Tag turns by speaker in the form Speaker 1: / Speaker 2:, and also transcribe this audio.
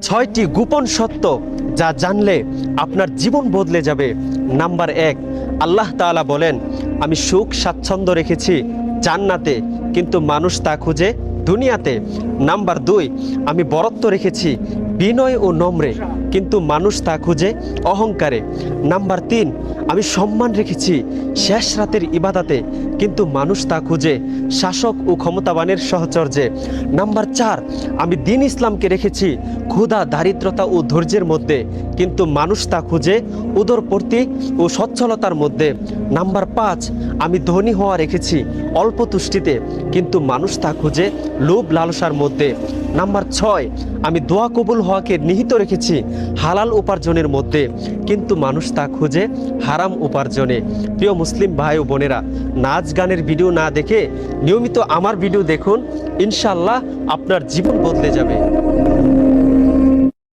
Speaker 1: 6টি গোপন সত্য যা জানলে আপনার জীবন বদলে যাবে। নাম্বার 1, আল্লাহ তাআলা বলেন, আমি সুখ স্বাচ্ছন্দ্য রেখেছি জান্নাতে, কিন্তু মানুষ তা খুঁজে দুনিয়াতে। নাম্বার 2, আমি বরত্ব রেখেছি বিনয় ও নম্রে, কিন্তু মানুষ তা খুঁজে অহংকারে। নাম্বার 3, আমি সম্মান রেখেছি শেষ রাতের ইবাদাতে, কিন্তু মানুষ তা খুঁজে শাসক ও ক্ষমতাবানের সাহচর্যে। নাম্বার 4, আমি দ্বীন ইসলামকে রেখেছি ক্ষুধা, দারিদ্রতা ও ধৈর্যের মধ্যে, কিন্তু মানুষ তা খুঁজে উদরপূর্তি ও সচ্ছলতার মধ্যে। নাম্বার 5, আমি ধনী হওয়া রেখেছি অল্প তুষ্টিতে, কিন্তু মানুষ তা খুঁজে লোভ লালসার মধ্যে। নাম্বার 6, আমি দোয়া কবুল হওয়াকে নিহিত রেখেছি হালাল উপার্জনের মধ্যে, কিন্তু মানুষ তা খুঁজে হারাম উপার্জনে। প্রিয় মুসলিম ভাই ও বোনেরা, নাচ গানের ভিডিও না দেখে নিয়মিত আমার ভিডিও দেখুন, ইনশাআল্লাহ আপনার জীবন বদলে যাবে।